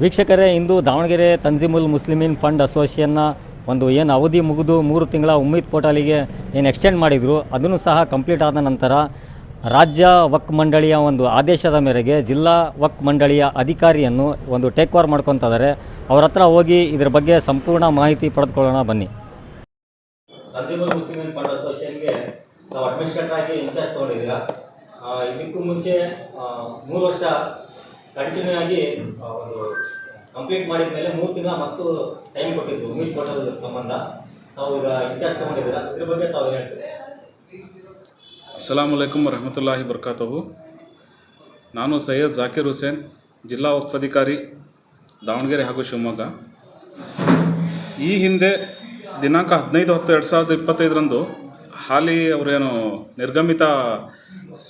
ವೀಕ್ಷಕರೇ, ಇಂದು ದಾವಣಗೆರೆ ತಂಜಿಮುಲ್ ಮುಸ್ಲಿಮೀನ್ ಫಂಡ್ ಅಸೋಸಿಯೇಷನ್ನ ಒಂದು ಏನು ಅವಧಿ ಮುಗಿದು 3 ತಿಂಗಳ ಉಮ್ಮೀದ್ ಪೋರ್ಟಲಿಗೆ ಏನು ಎಕ್ಸ್ಟೆಂಡ್ ಮಾಡಿದರು, ಅದನ್ನು ಸಹ ಕಂಪ್ಲೀಟ್ ಆದ ನಂತರ ರಾಜ್ಯ ವಕ್ಫ್ ಮಂಡಳಿಯ ಒಂದು ಆದೇಶದ ಮೇರೆಗೆ ಜಿಲ್ಲಾ ವಕ್ಫ್ ಮಂಡಳಿಯ ಅಧಿಕಾರಿಯನ್ನು ಒಂದು ಟೇಕ್ ಓವರ್ ಮಾಡ್ಕೊತಿದ್ದಾರೆ. ಅವ್ರ ಹತ್ರ ಹೋಗಿ ಇದ್ರ ಬಗ್ಗೆ ಸಂಪೂರ್ಣ ಮಾಹಿತಿ ಪಡೆದುಕೊಳ್ಳೋಣ ಬನ್ನಿ. ತಂಜಿಮುಲ್ ಮುಸ್ಲಿಮೀನ್ ಫಂಡ್ ಅಸೋಸಿಯೇಷನ್ಗೆ ನಾವು ಅಡ್ಮಿನಿಸ್ಟ್ರೇಟರ್ ಆಗಿ ಇನ್ಚಾರ್ಜ್ ತೊಗೊಂಡಿದ್ದೀರಾ. ಇದಕ್ಕೂ ಮುಂಚೆ 3 ವರ್ಷ ಕಂಟಿನ್ಯೂ ಆಗಿ ಒಂದು ಕಂಪ್ಲೀಟ್ ಮಾಡಿದ ಮೇಲೆ 3 ತಿಂಗಳ ಮತ್ತು ಟೈಮ್ ಕೊಟ್ಟಿದ್ದು ಉಮ್ಮೀದ್ ಪೋರ್ಟಲ್ ಸಂಬಂಧ. ತಾವು ಈಗ ಇನ್ಚಾರ್ಜ್ ತೊಗೊಂಡಿದ್ದೀರಾ, ಇದ್ರ ಬಗ್ಗೆ ತಾವು ಹೇಳ್ತೀವಿ. ಅಸ್ಸಲಾಮು ಅಲೈಕುಂ ವರಹಮತುಲ್ಲಾಹಿ ಬರ್ಕಾತಹು. ನಾನು ಸೈಯದ್ ಜಾಕಿರ್ ಹುಸೇನ್, ಜಿಲ್ಲಾ ವಕ್ಫ್ ಅಧಿಕಾರಿ ದಾವಣಗೆರೆ ಹಾಗೂ ಶಿವಮೊಗ್ಗ. ಈ ಹಿಂದೆ ದಿನಾಂಕ 15/10/2025 ಹಾಲಿ ಅವರೇನು ನಿರ್ಗಮಿತ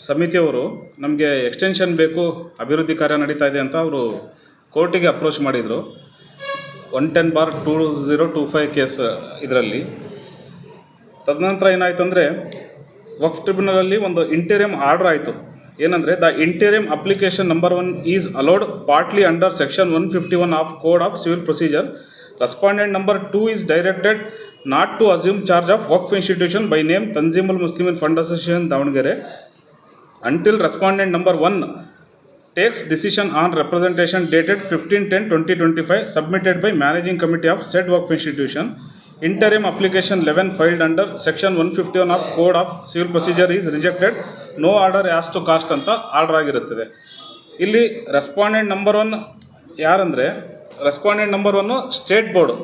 ಸಮಿತಿಯವರು ನಮಗೆ ಎಕ್ಸ್ಟೆನ್ಷನ್ ಬೇಕು, ಅಭಿವೃದ್ಧಿ ಕಾರ್ಯ ನಡೀತಾ ಇದೆ ಅಂತ ಅವರು ಕೋರ್ಟಿಗೆ ಅಪ್ರೋಚ್ ಮಾಡಿದರು. 110/2025 ಕೇಸ್ ಇದರಲ್ಲಿ. ತದನಂತರ ಏನಾಯಿತು ಅಂದರೆ ವಕ್ಫ್ ಟ್ರಿಬ್ಯುನಲಲ್ಲಿ ಒಂದು ಇಂಟೀರಿಯಮ್ ಆರ್ಡರ್ ಆಯಿತು. ಏನಂದರೆ, the interim application number 1 is allowed partly under section 151 of code of civil procedure. Respondent number 2 is directed not to assume charge of Waqf institution by name Tanzeemul Muslimeen fund association Davangere until respondent number 1 takes decision on representation dated 15/10/2025 submitted by managing committee of said waqf institution. Interim application 11 filed under section 151 of code of civil procedure is rejected. No order has to cast ಅಂತ order ಆಗಿರುತ್ತದೆ. ಇಲ್ಲಿ respondent number 1 ಯಾರಂದರೆ, respondent number 1 state board,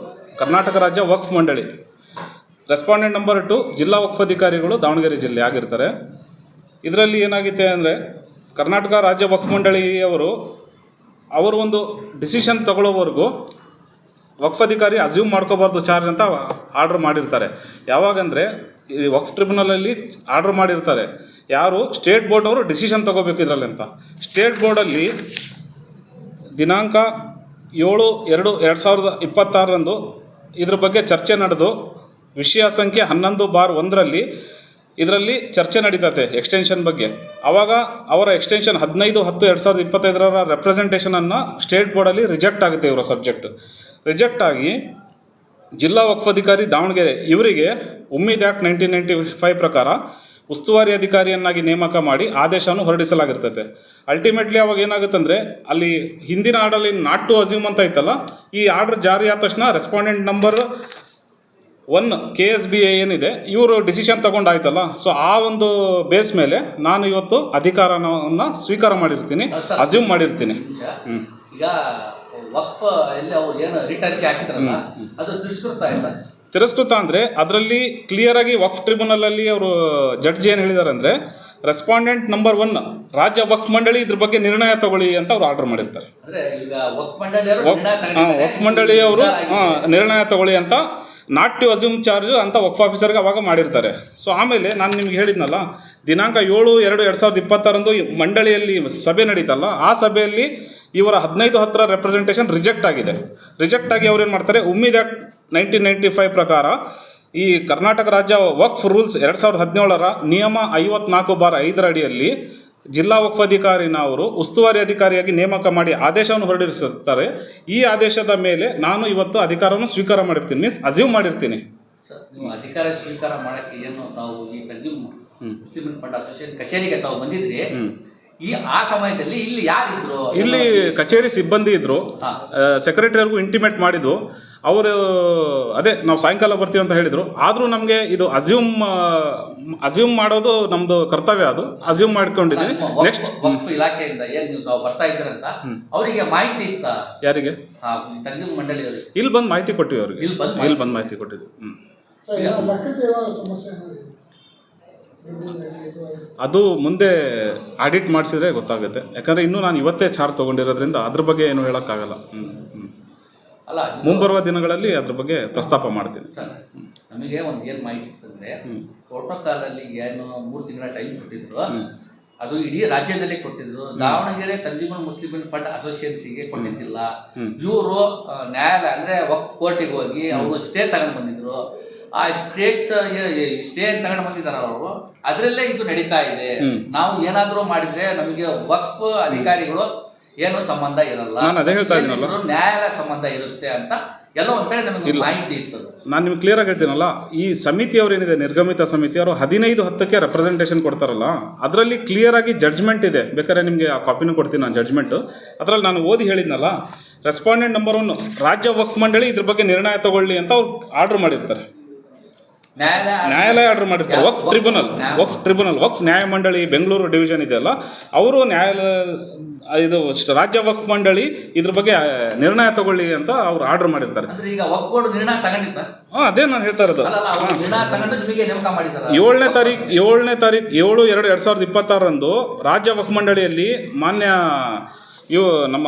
Karnataka ರಾಜ್ಯ ವಕ್ಫ್ ಮಂಡಳಿ. Respondent number 2 ಜಿಲ್ಲಾ ವಕ್ಫ್ ಅಧಿಕಾರಿಗಳು ದಾವಣಗೆರೆ ಜಿಲ್ಲೆ ಆಗಿರ್ತಾರೆ. ಇದರಲ್ಲಿ ಏನಾಗಿದೆ ಅಂದರೆ, ಕರ್ನಾಟಕ ರಾಜ್ಯ ವಕ್ಫ್ ಮಂಡಳಿಯವರು ಅವರು ಒಂದು ಡಿಸಿಷನ್ ತಗೊಳ್ಳೋವರೆಗೂ ವಕ್ಫ್ ಅಧಿಕಾರಿ ಅಸ್ಯೂಮ್ ಮಾಡ್ಕೋಬಾರ್ದು ಚಾರ್ಜ್ ಅಂತ ಆರ್ಡ್ರ್ ಮಾಡಿರ್ತಾರೆ. ಯಾವಾಗಂದರೆ, ಈ ವಕ್ಫ್ ಟ್ರಿಬ್ಯುನಲಲ್ಲಿ ಆರ್ಡ್ರ್ ಮಾಡಿರ್ತಾರೆ, ಯಾರು ಸ್ಟೇಟ್ ಬೋರ್ಡ್ ಅವರು ಡಿಸಿಷನ್ ತೊಗೋಬೇಕು ಇದರಲ್ಲಿ ಅಂತ. ಸ್ಟೇಟ್ ಬೋರ್ಡಲ್ಲಿ ದಿನಾಂಕ 7/2/2026 ಇದ್ರ ಬಗ್ಗೆ ಚರ್ಚೆ ನಡೆದು ವಿಷಯ ಸಂಖ್ಯೆ 11/1 ಇದರಲ್ಲಿ ಚರ್ಚೆ ನಡೀತದೆ ಎಕ್ಸ್ಟೆನ್ಷನ್ ಬಗ್ಗೆ. ಆವಾಗ ಅವರ ಎಕ್ಸ್ಟೆನ್ಷನ್ 15/10/2025 ರೆಪ್ರೆಸೆಂಟೇಷನನ್ನು ಸ್ಟೇಟ್ ಬೋರ್ಡಲ್ಲಿ ರಿಜೆಕ್ಟ್ ಆಗುತ್ತೆ. ಇವರ ಸಬ್ಜೆಕ್ಟ್ ರಿಜೆಕ್ಟ್ ಆಗಿ ಜಿಲ್ಲಾ ವಕ್ಫ್ ಅಧಿಕಾರಿ ದಾವಣಗೆರೆ ಇವರಿಗೆ ಉಮ್ಮೀದ್ ಆ್ಯಕ್ಟ್ 1995 ಪ್ರಕಾರ ಉಸ್ತುವಾರಿ ಅಧಿಕಾರಿಯನ್ನಾಗಿ ನೇಮಕ ಮಾಡಿ ಆದೇಶವನ್ನು ಹೊರಡಿಸಲಾಗಿರ್ತದೆ. ಅಲ್ಟಿಮೇಟ್ಲಿ ಅವಾಗ ಏನಾಗುತ್ತಂದರೆ, ಅಲ್ಲಿ ಹಿಂದಿನ ಆರ್ಡರ್ಲಿ ನಾಟ್ ಟು ಅಸ್ಯೂಮ್ ಅಂತ ಇತ್ತಲ್ಲ, ಈ ಆರ್ಡರ್ ಜಾರಿ ಆದ ತಕ್ಷಣ ರೆಸ್ಪಾಂಡೆಂಟ್ ನಂಬರ್ 1 KSBA ಏನಿದೆ, ಇವರು ಡಿಸಿಷನ್ ತಗೊಂಡಾಯ್ತಲ್ಲ. ಸೊ ಆ ಒಂದು ಬೇಸ್ ಮೇಲೆ ನಾನು ಇವತ್ತು ಅಧಿಕಾರವನ್ನು ಸ್ವೀಕಾರ ಮಾಡಿರ್ತೀನಿ, ಅಸ್ಯೂಮ್ ಮಾಡಿರ್ತೀನಿ. ಈಗ ವಕ್ಫ್ ಎಲ್ಲಿ ಅವ್ರು ಏನು ರಿಟ್ ಅರ್ಜಿ ಹಾಕಿದ್ರಲ್ಲ, ಅದು ತಿರಸ್ಕೃತ ಅಂದರೆ ಅದರಲ್ಲಿ ಕ್ಲಿಯರಾಗಿ ವಕ್ಫ್ ಟ್ರಿಬ್ಯುನಲಲ್ಲಿ ಅವರು ಜಡ್ಜ್ ಏನು ಹೇಳಿದ್ದಾರೆ ಅಂದರೆ, ರೆಸ್ಪಾಂಡೆಂಟ್ ನಂಬರ್ 1 ರಾಜ್ಯ ವಕ್ಫ್ ಮಂಡಳಿ ಇದ್ರ ಬಗ್ಗೆ ನಿರ್ಣಯ ತಗೊಳ್ಳಿ ಅಂತ ಅವ್ರು ಆರ್ಡರ್ ಮಾಡಿರ್ತಾರೆ. ವಕ್ಫ್ ಮಂಡಳಿಯವರು ನಿರ್ಣಯ ತಗೊಳ್ಳಿ ಅಂತ, ನಾಟ್ ಟು ಅಸ್ಯೂಮ್ ಚಾರ್ಜ್ ಅಂತ ವಕ್ಫ್ ಆಫೀಸರ್ಗೆ ಅವಾಗ ಮಾಡಿರ್ತಾರೆ. ಸೊ ಆಮೇಲೆ ನಾನು ನಿಮ್ಗೆ ಹೇಳಿದ್ನಲ್ಲ, ದಿನಾಂಕ 7/2/2026 ಮಂಡಳಿಯಲ್ಲಿ ಸಭೆ ನಡೀತಲ್ಲ, ಆ ಸಭೆಯಲ್ಲಿ ಇವರ 15/10 ರೆಪ್ರೆಸೆಂಟೇಷನ್ ರಿಜೆಕ್ಟ್ ಆಗಿದೆ. ರಿಜೆಕ್ಟ್ ಆಗಿ ಅವ್ರು ಏನು ಮಾಡ್ತಾರೆ, ಉಮ್ಮೀದ್ ಆ್ಯಕ್ಟ್ 1995 ಪ್ರಕಾರ ಈ ಕರ್ನಾಟಕ ರಾಜ್ಯ ವಕ್ಫ್ ರೂಲ್ಸ್ 2017 ನಿಯಮ 54/5 ಅಡಿಯಲ್ಲಿ ಜಿಲ್ಲಾ ವಕ್ಫ್ ಅಧಿಕಾರಿನ ಅವರು ಉಸ್ತುವಾರಿ ಅಧಿಕಾರಿಯಾಗಿ ನೇಮಕ ಮಾಡಿ ಆದೇಶವನ್ನು ಹೊರಡಿಸುತ್ತಾರೆ. ಈ ಆದೇಶದ ಮೇಲೆ ನಾನು ಇವತ್ತು ಅಧಿಕಾರವನ್ನು ಸ್ವೀಕಾರ ಮಾಡಿರ್ತೀನಿ, ಮೀನ್ಸ್ ಅಸ್ಯೂಮ್ ಮಾಡಿರ್ತೀನಿ. ನೀವು ಅಧಿಕಾರ ಸ್ವೀಕಾರ ಮಾಡೋಕ್ಕೆ ಏನು ತಾವು ಈ ಮುಸ್ಲಿಮೀನ್ ಫಂಡ್ ಅಸೋಸಿಯೇಷನ್ ಕಚೇರಿಗೆ ತಾವು ಬಂದಿದ್ರಿ, ಆ ಸಮಯದಲ್ಲಿ ಇಲ್ಲಿ ಯಾರಿದ್ರು? ಇಲ್ಲಿ ಕಚೇರಿ ಸಿಬ್ಬಂದಿ ಇದ್ರು. ಸೆಕ್ರೆಟರಿಗೂ ಇಂಟಿಮೇಟ್ ಮಾಡಿದ್ದು ಅವರು, ಅದೇ ನಾವು ಸಾಯಂಕಾಲ ಬರ್ತೀವಿ ಅಂತ ಹೇಳಿದರು. ಆದರೂ ನಮಗೆ ಇದು ಅಸ್ಯೂಮ್ ಮಾಡೋದು ನಮ್ಮದು ಕರ್ತವ್ಯ, ಅದು ಅಸ್ಯೂಮ್ ಮಾಡ್ಕೊಂಡಿದ್ದೀನಿ. ನೆಕ್ಸ್ಟ್ ಇಲಾಖೆಯಿಂದ ಏನು ನೀವು ತಾವು ಬರ್ತಾ ಇದ್ದೀರಂತ ಅವರಿಗೆ ಮಾಹಿತಿ ಇತ್ತ? ಯಾರಿಗೆ? ತಂಜಿಮುಲ್ ಮಂಡಳಿಯವರಿಗೆ ಇಲ್ಲಿ ಬಂದು ಮಾಹಿತಿ ಕೊಟ್ಟಿವಿ ಅವ್ರಿಗೆ. ಇಲ್ಲಿ ಬಂದು ಮಾಹಿತಿ ಕೊಟ್ಟಿದ್ವಿ. ಅದು ಮುಂದೆ ಆಡಿಟ್ ಮಾಡಿಸಿದ್ರೆ ಗೊತ್ತಾಗುತ್ತೆ. ಯಾಕಂದರೆ ಇನ್ನೂ ನಾನು ಇವತ್ತೇ ಚಾರ್ಜ್ ತೊಗೊಂಡಿರೋದ್ರಿಂದ ಅದ್ರ ಬಗ್ಗೆ ಏನು ಹೇಳೋಕ್ಕಾಗಲ್ಲ. ಅಲ್ಲ, ಮುಂಬರುವ ದಿನಗಳಲ್ಲಿ ಅದ್ರ ಬಗ್ಗೆ ಪ್ರಸ್ತಾಪ ಮಾಡ್ತೀನಿ. ನಮಗೆ ಒಂದು ಏನು ಮಾಹಿತಿ ಇತ್ತಂದರೆ, ಪ್ರೋಟೋಕಾಲಲ್ಲಿ ಏನು 3 ತಿಂಗಳ ಟೈಮ್ ಕೊಟ್ಟಿದ್ರು, ಅದು ಇಡೀ ರಾಜ್ಯದಲ್ಲೇ ಕೊಟ್ಟಿದ್ರು. ದಾವಣಗೆರೆ ತಂಜಿಮುಲ್ ಮುಸ್ಲಿಮೀನ್ ಫಂಡ್ ಅಸೋಸಿಯೇಷನ್ಸಿಗೆ ಕೊಟ್ಟಿದ್ದಿಲ್ಲ. ಇವರು ನ್ಯಾಯಾಲಯ ಅಂದರೆ ವಕ್ಫ್ ಕೋರ್ಟಿಗೆ ಹೋಗಿ ಅವರು ಸ್ಟೇ ತಗೊಂಡು ಬಂದಿದ್ರು. ಆ ಸ್ಟೇ ತಗೊಂಡು ಬಂದಿದ್ದಾರೆ ಅವರು, ಅದರಲ್ಲೇ ಇದು ನಡೀತಾ ಇದೆ. ನಾವು ಏನಾದರೂ ಮಾಡಿದ್ರೆ ನಮಗೆ ವಕ್ಫ್ ಅಧಿಕಾರಿಗಳು ಏನು ಸಂಬಂಧ ಇರಲ್ಲ. ನಾನು ಅದೇ ಹೇಳ್ತಾ ಇದ್ದೀನಲ್ಲ, ಏನಿದ್ರು ನ್ಯಾಯಾಲಯ ಸಂಬಂಧ ಇರುತ್ತೆ ಅಂತ ಎಲ್ಲ ಒಂದ್ ಕಡೆ ನಮಗೆ ಮಾಹಿತಿ ಇರ್ತದೆ. ನಾನು ನಿಮ್ಗೆ ಕ್ಲಿಯರ್ ಆಗಿ ಹೇಳ್ತೀನಲ್ಲ, ಈ ಸಮಿತಿಯವರು ಏನಿದೆ ನಿರ್ಗಮಿತ ಸಮಿತಿಯವರು 15/10 ರೆಪ್ರೆಸೆಂಟೇಷನ್ ಕೊಡ್ತಾರಲ್ಲ, ಅದರಲ್ಲಿ ಕ್ಲಿಯರ್ ಆಗಿ ಜಡ್ಜ್ಮೆಂಟ್ ಇದೆ. ಬೇಕಾದ್ರೆ ನಿಮಗೆ ಆ ಕಾಪಿನೂ ಕೊಡ್ತೀನಿ ನಾನು ಜಡ್ಜ್ಮೆಂಟು. ಅದರಲ್ಲಿ ನಾನು ಓದಿ ಹೇಳಿದ್ನಲ್ಲ, ರೆಸ್ಪಾಂಡೆಂಟ್ ನಂಬರ್ 1 ರಾಜ್ಯ ವಕ್ಫ್ ಮಂಡಳಿ ಇದ್ರ ಬಗ್ಗೆ ನಿರ್ಣಯ ತಗೊಳ್ಳಿ ಅಂತ ಅವ್ರು ಆರ್ಡರ್ ಮಾಡಿರ್ತಾರೆ. ನ್ಯಾಯಾಲಯ ಆರ್ಡರ್ ಮಾಡಿರ್ತಾರೆ. ವಕ್ಫ್ ಟ್ರಿಬ್ಯುನಲ್ ವಕ್ಫ್ ನ್ಯಾಯಮಂಡಳಿ ಬೆಂಗಳೂರು ಡಿವಿಷನ್ ಇದೆಯಲ್ಲ, ಅವರು ಇದು ರಾಜ್ಯ ವಕ್ಫ್ ಮಂಡಳಿ ಇದ್ರ ಬಗ್ಗೆ ನಿರ್ಣಯ ತಗೊಳ್ಳಿ ಅಂತ ಅವ್ರು ಆರ್ಡರ್ ಮಾಡಿರ್ತಾರೆ. ಈಗ ವಕ್ಫ್ ಬೋರ್ಡ್ ನಿರ್ಣಯ ತಗೊಂಡಿದ್ದ? ಅದೇ ನಾನು ಹೇಳ್ತಾ ಇರೋದು. 7ನೇ ತಾರೀಕು 7/2/2026 ರಾಜ್ಯ ವಕ್ಫ್ ಮಂಡಳಿಯಲ್ಲಿ ಮಾನ್ಯ ನಮ್ಮ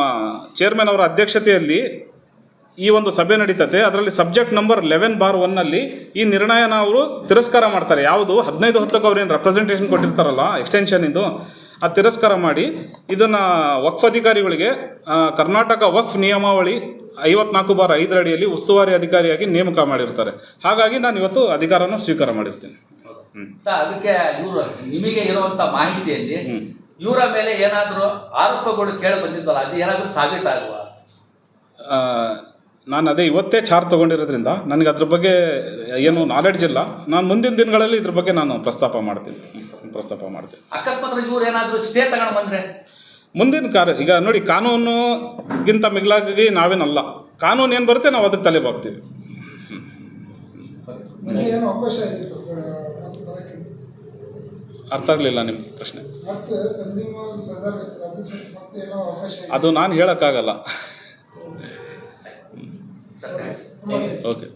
ಚೇರ್ಮನ್ ಅವರ ಅಧ್ಯಕ್ಷತೆಯಲ್ಲಿ ಈ ಒಂದು ಸಭೆ ನಡೀತದೆ. ಅದರಲ್ಲಿ ಸಬ್ಜೆಕ್ಟ್ ನಂಬರ್ 11/1 ಈ ನಿರ್ಣಯನ ಅವರು ತಿರಸ್ಕಾರ ಮಾಡ್ತಾರೆ. ಯಾವುದು 15/10 ಅವ್ರೇನು ರೆಪ್ರೆಸೆಂಟೇಷನ್ ಕೊಟ್ಟಿರ್ತಾರಲ್ಲ ಎಕ್ಸ್ಟೆನ್ಷನ್ ಇದು, ಅದು ತಿರಸ್ಕಾರ ಮಾಡಿ ಇದನ್ನು ವಕ್ಫ್ ಅಧಿಕಾರಿಗಳಿಗೆ ಕರ್ನಾಟಕ ವಕ್ಫ್ ನಿಯಮಾವಳಿ 54/5 ಅಡಿಯಲ್ಲಿ ಉಸ್ತುವಾರಿ ಅಧಿಕಾರಿಯಾಗಿ ನೇಮಕ ಮಾಡಿರ್ತಾರೆ. ಹಾಗಾಗಿ ನಾನು ಇವತ್ತು ಅಧಿಕಾರನ ಸ್ವೀಕಾರ ಮಾಡಿರ್ತೀನಿ. ಅದಕ್ಕೆ ಇವರು ನಿಮಗೆ ಇರುವಂತ ಮಾಹಿತಿಯಲ್ಲಿ ಇವರ ಮೇಲೆ ಏನಾದರೂ ಆರೋಪಗಳು ಕೇಳಿ ಬಂದಿದ್ದಲ್ಲ, ಅದು ಏನಾದರೂ ಸಾಬೀತಾಗುವ? ನಾನು ಅದೇ ಇವತ್ತೇ ಚಾರ್ಜ್ ತೊಗೊಂಡಿರೋದ್ರಿಂದ ನನಗೆ ಅದ್ರ ಬಗ್ಗೆ ಏನು ನಾಲೆಡ್ಜ್ ಇಲ್ಲ. ನಾನು ಮುಂದಿನ ದಿನಗಳಲ್ಲಿ ಇದ್ರ ಬಗ್ಗೆ ನಾನು ಪ್ರಸ್ತಾಪ ಮಾಡ್ತೀನಿ. ಅಕಸ್ಮಾತ್ ಇವ್ರು ಏನಾದರೂ ಸ್ಟೇ ತಗೊಂಡು ಬಂದರೆ ಮುಂದಿನ ಈಗ ನೋಡಿ, ಕಾನೂನುಗಿಂತ ಮಿಗಿಲಾಗಿ ನಾವೇನಲ್ಲ. ಕಾನೂನು ಏನು ಬರುತ್ತೆ ನಾವು ಅದಕ್ಕೆ ತಲೆ ಬಾಗ್ತೀವಿ. ಅರ್ಥ ಆಗಲಿಲ್ಲ ನಿಮ್ಮ ಪ್ರಶ್ನೆ. ಅದು ನಾನು ಹೇಳೋಕ್ಕಾಗಲ್ಲ. ಓಕೆ.